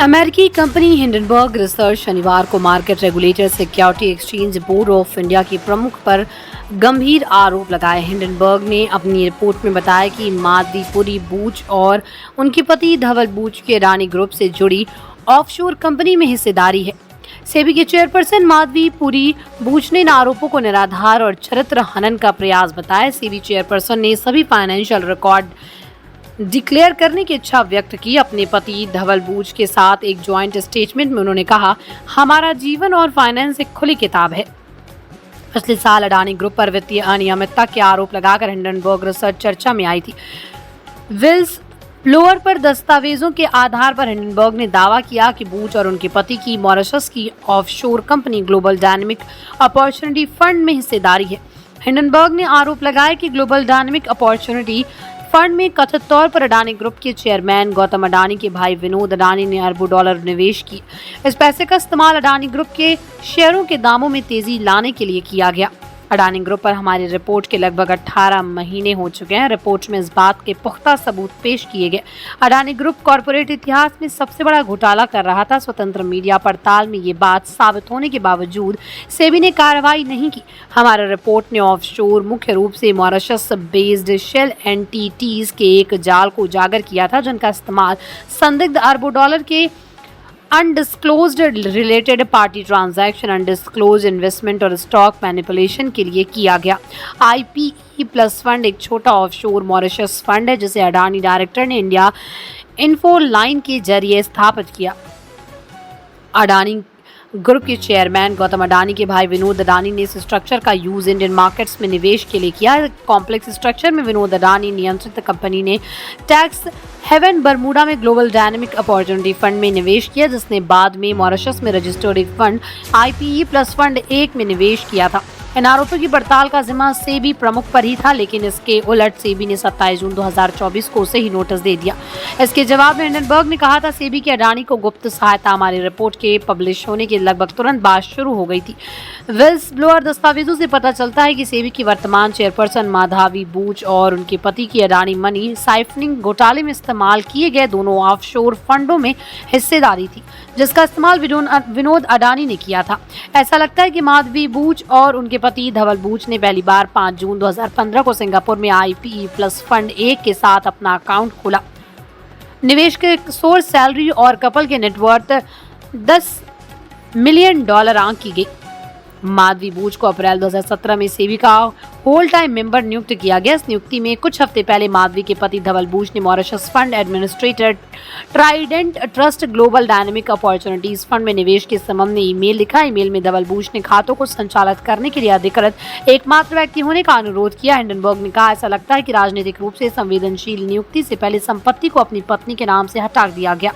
अमेरिकी company Hindenburg research शनिवार को market regulator security exchange board of India के प्रमुख पर गंभीर आरोप लगाए। हिंडनबर्ग ने अपनी रिपोर्ट में बताया कि माधवी पुरी बूच और उनके पति धवल बूच के अडानी ग्रुप से जुड़ी ऑफशोर कंपनी में हिस्सेदारी है। सेबी के चेयरपर्सन माधवी पुरी बूच ने इन आरोपों को निराधार और चरित्र हनन का प्रयास बताया। सेबी चेयरपर्सन ने सभी फाइनेंशियल रिकॉर्ड डिक्लेयर करने की इच्छा व्यक्त की। अपने पति धवल बूच के साथ एक ज्वाइंट स्टेटमेंट में उन्होंने कहा, हमारा जीवन और फाइनेंस एक खुली किताब है। पिछले साल अडानी ग्रुप पर वित्तीय अनियमितता के आरोप लगाकर हिंडनबर्ग रिसर्च चर्चा में आई थी। विल्स ब्लोअर पर दस्तावेजों के आधार पर हिंडनबर्ग ने दावा किया कि बूच और उनके पति की मॉरिशस की offshore company global dynamic opportunity fund में हिस्सेदारी है। हिंडनबर्ग ने आरोप लगाया कि ग्लोबल डायनेमिक अपॉर्चुनिटी फंड में कथित तौर पर अडानी ग्रुप के चेयरमैन गौतम अडानी के भाई विनोद अडानी ने अरबों डॉलर निवेश किए। इस पैसे का इस्तेमाल अडानी ग्रुप के शेयरों के दामों में तेजी लाने के लिए किया गया। अडानी ग्रुप पर हमारी रिपोर्ट के लगभग 18 महीने हो चुके हैं। रिपोर्ट में इस बात के पुख्ता सबूत पेश किए गए। अडानी ग्रुप कॉरपोरेट इतिहास में सबसे बड़ा घोटाला कर रहा था। स्वतंत्र मीडिया पड़ताल में ये बात साबित होने के बावजूद सेबी ने कार्रवाई नहीं की। हमारी रिपोर्ट ने ऑफशोर मुख्य रूप से मॉरिशस बेस्ड शेल एंटिटीज के एक जाल को उजागर किया था, जिनका इस्तेमाल संदिग्ध अरबों डॉलर के undisclosed related party transaction, undisclosed investment और स्टॉक मैनिपुलेशन के लिए किया गया। IPE प्लस फंड एक छोटा ऑफशोर मॉरिशस फंड है जिसे अडानी डायरेक्टर ने इंडिया इन्फोलाइन के जरिए स्थापित किया। अडानी ग्रुप के चेयरमैन गौतम अडानी के भाई विनोद अडानी ने इस स्ट्रक्चर का यूज इंडियन मार्केट्स में निवेश के लिए किया। कॉम्प्लेक्स स्ट्रक्चर में विनोद अडानी नियंत्रित कंपनी ने टैक्स हेवन बरमूडा में ग्लोबल डायनेमिक अपॉर्चुनिटी फंड में निवेश किया, जिसने बाद में मॉरिशस में रजिस्टर्ड एक फंड IPE प्लस फंड 1 में निवेश किया था। इन आरोपों की पड़ताल का जिम्मा सेबी प्रमुख पर ही था, लेकिन इसके उलट सेबी ने 27 जून 2024 को उसे ही नोटिस दे दिया। इसके जवाब में हिंडनबर्ग ने कहा था, सेबी के अडानी को गुप्त सहायता हमारी रिपोर्ट के पब्लिश होने के लगभग तुरंत बाद शुरू हो गई थी। विल्स ब्लोअर दस्तावेजों से पता चलता है कि सेबी की वर्तमान चेयरपर्सन माधवी बूच और उनके पति की अडानी मनी साइफनिंग घोटाले में इस्तेमाल किए गए दोनों ऑफशोर फंडों में हिस्सेदारी थी, जिसका इस्तेमाल विनोद अडानी ने किया था। ऐसा लगता है कि माधवी बूच और उनके पति धवल बूच ने पहली बार 5 जून 2015 को सिंगापुर में IPE प्लस फंड 1 के साथ अपना अकाउंट खोला। निवेश के सोर्स, सैलरी और कपल के नेटवर्थ $10 मिलियन आंक की गई। माधवी बूच को अप्रैल 2017 में सेबी का होल टाइम मेंबर नियुक्त किया गया। इस नियुक्ति में कुछ हफ्ते पहले माधवी के पति धवल बूच ने Mauritius fund administrator Trident trust global dynamic opportunities fund में निवेश के संबंध में ईमेल लिखा। ईमेल में धवल बूच ने खातों को संचालित करने के लिए अधिकृत एकमात्र व्यक्ति होने का अनुरोध किया। हिंडनबर्ग ने कहा, ऐसा लगता है कि राजनीतिक रूप से संवेदनशील नियुक्ति से पहले संपत्ति को अपनी पत्नी के नाम से हटा दिया गया।